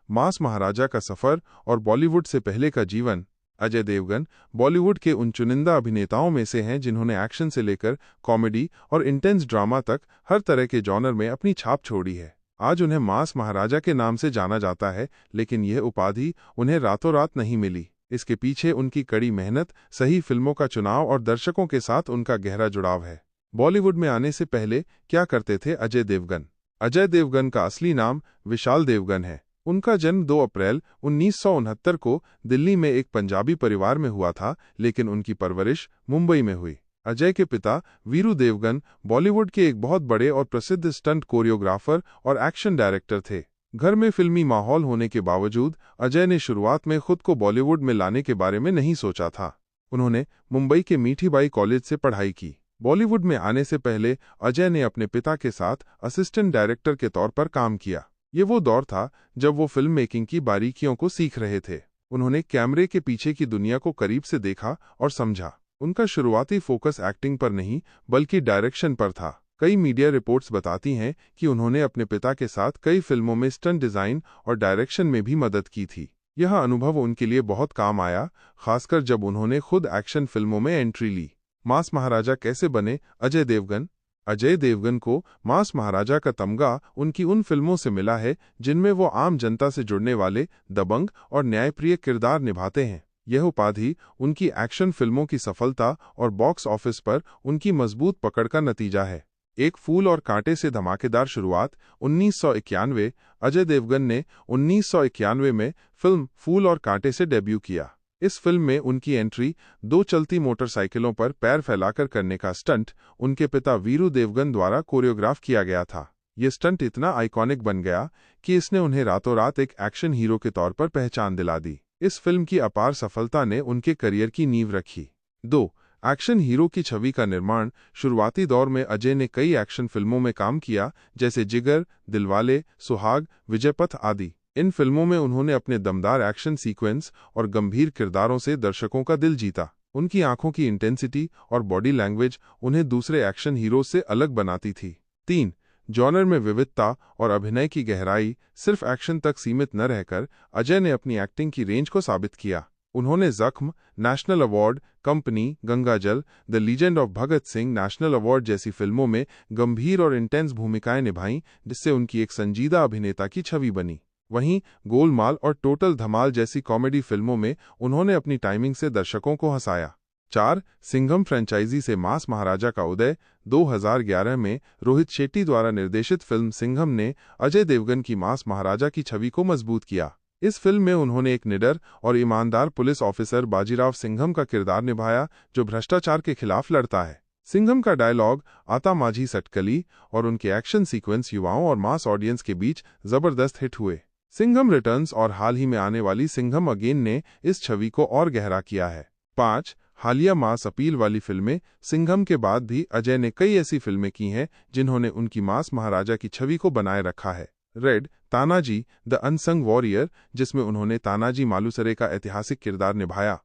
मास महाराजा का सफर और बॉलीवुड से पहले का जीवन। अजय देवगन बॉलीवुड के उन चुनिंदा अभिनेताओं में से हैं जिन्होंने एक्शन से लेकर कॉमेडी और इंटेंस ड्रामा तक हर तरह के जॉनर में अपनी छाप छोड़ी है। आज उन्हें मास महाराजा के नाम से जाना जाता है, लेकिन यह उपाधि उन्हें रातों रात नहीं मिली। इसके पीछे उनकी कड़ी मेहनत, सही फिल्मों का चुनाव और दर्शकों के साथ उनका गहरा जुड़ाव है। बॉलीवुड में आने से पहले क्या करते थे अजय देवगन? अजय देवगन का असली नाम विशाल देवगन है। उनका जन्म 2 अप्रैल 1969 को दिल्ली में एक पंजाबी परिवार में हुआ था, लेकिन उनकी परवरिश मुंबई में हुई। अजय के पिता वीरू देवगन बॉलीवुड के एक बहुत बड़े और प्रसिद्ध स्टंट कोरियोग्राफर और एक्शन डायरेक्टर थे। घर में फिल्मी माहौल होने के बावजूद अजय ने शुरुआत में खुद को बॉलीवुड में लाने के बारे में नहीं सोचा था। उन्होंने मुंबई के मीठीबाई कॉलेज से पढ़ाई की। बॉलीवुड में आने से पहले अजय ने अपने पिता के साथ असिस्टेंट डायरेक्टर के तौर पर काम किया। ये वो दौर था जब वो फिल्म मेकिंग की बारीकियों को सीख रहे थे। उन्होंने कैमरे के पीछे की दुनिया को करीब से देखा और समझा। उनका शुरुआती फोकस एक्टिंग पर नहीं बल्कि डायरेक्शन पर था। कई मीडिया रिपोर्ट्स बताती हैं कि उन्होंने अपने पिता के साथ कई फिल्मों में स्टंट डिजाइन और डायरेक्शन में भी मदद की थी। यह अनुभव उनके लिए बहुत काम आया, खासकर जब उन्होंने खुद एक्शन फिल्मों में एंट्री ली। मास महाराजा कैसे बने अजय देवगन? अजय देवगन को मास महाराजा का तमगा उनकी उन फिल्मों से मिला है जिनमें वो आम जनता से जुड़ने वाले दबंग और न्यायप्रिय किरदार निभाते हैं। यह उपाधि उनकी एक्शन फिल्मों की सफलता और बॉक्स ऑफिस पर उनकी मजबूत पकड़ का नतीजा है। एक फूल और कांटे से धमाकेदार शुरुआत 1991। अजय देवगन ने 1991 में फिल्म फूल और कांटे से डेब्यू किया। इस फिल्म में उनकी एंट्री 2 चलती मोटरसाइकिलों पर पैर फैलाकर करने का स्टंट उनके पिता वीरू देवगन द्वारा कोरियोग्राफ किया गया था। ये स्टंट इतना आइकॉनिक बन गया कि इसने उन्हें रातों रात एक एक्शन हीरो के तौर पर पहचान दिला दी। इस फिल्म की अपार सफलता ने उनके करियर की नींव रखी। 2. एक्शन हीरो की छवि का निर्माण। शुरुआती दौर में अजय ने कई एक्शन फिल्मों में काम किया, जैसे जिगर, दिलवाले, सुहाग, विजयपथ आदि। इन फिल्मों में उन्होंने अपने दमदार एक्शन सीक्वेंस और गंभीर किरदारों से दर्शकों का दिल जीता। उनकी आंखों की इंटेंसिटी और बॉडी लैंग्वेज उन्हें दूसरे एक्शन हीरो से अलग बनाती थी। 3. जॉनर में विविधता और अभिनय की गहराई। सिर्फ एक्शन तक सीमित न रहकर अजय ने अपनी एक्टिंग की रेंज को साबित किया। उन्होंने जख्म, नेशनल अवार्ड, कंपनी, गंगाजल, the legend of Bhagat Singh, national award जैसी फिल्मों में गंभीर और इंटेंस भूमिकाएं निभाईं, जिससे उनकी एक संजीदा अभिनेता की छवि बनी। वहीं गोलमाल और टोटल धमाल जैसी कॉमेडी फिल्मों में उन्होंने अपनी टाइमिंग से दर्शकों को हंसाया। 4. सिंघम फ्रेंचाइजी से मास महाराजा का उदय। 2011 में रोहित शेट्टी द्वारा निर्देशित फिल्म सिंघम ने अजय देवगन की मास महाराजा की छवि को मजबूत किया। इस फिल्म में उन्होंने एक निडर और ईमानदार पुलिस ऑफिसर बाजीराव सिंघम का किरदार निभाया, जो भ्रष्टाचार के खिलाफ लड़ता है। सिंघम का डायलॉग आता माझी सटकली और उनके एक्शन सीक्वेंस युवाओं और मास ऑडियंस के बीच जबरदस्त हिट हुए। सिंघम रिटर्न्स और हाल ही में आने वाली सिंघम अगेन ने इस छवि को और गहरा किया है। 5. हालिया मास अपील वाली फिल्में। सिंघम के बाद भी अजय ने कई ऐसी फिल्में की हैं जिन्होंने उनकी मास महाराजा की छवि को बनाए रखा है। Red, Tanaji the unsung warrior, जिसमें उन्होंने तानाजी मालुसरे का ऐतिहासिक किरदार निभाया,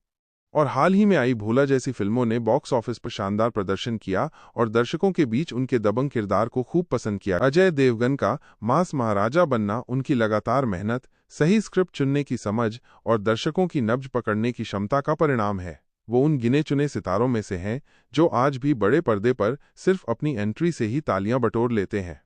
और हाल ही में आई भोला जैसी फिल्मों ने बॉक्स ऑफिस पर शानदार प्रदर्शन किया और दर्शकों के बीच उनके दबंग किरदार को खूब पसंद किया। अजय देवगन का मास महाराजा बनना उनकी लगातार मेहनत, सही स्क्रिप्ट चुनने की समझ और दर्शकों की नब्ज पकड़ने की क्षमता का परिणाम है। वो उन गिने चुने सितारों में से हैं जो आज भी बड़े पर्दे पर सिर्फ अपनी एंट्री से ही तालियां बटोर लेते हैं।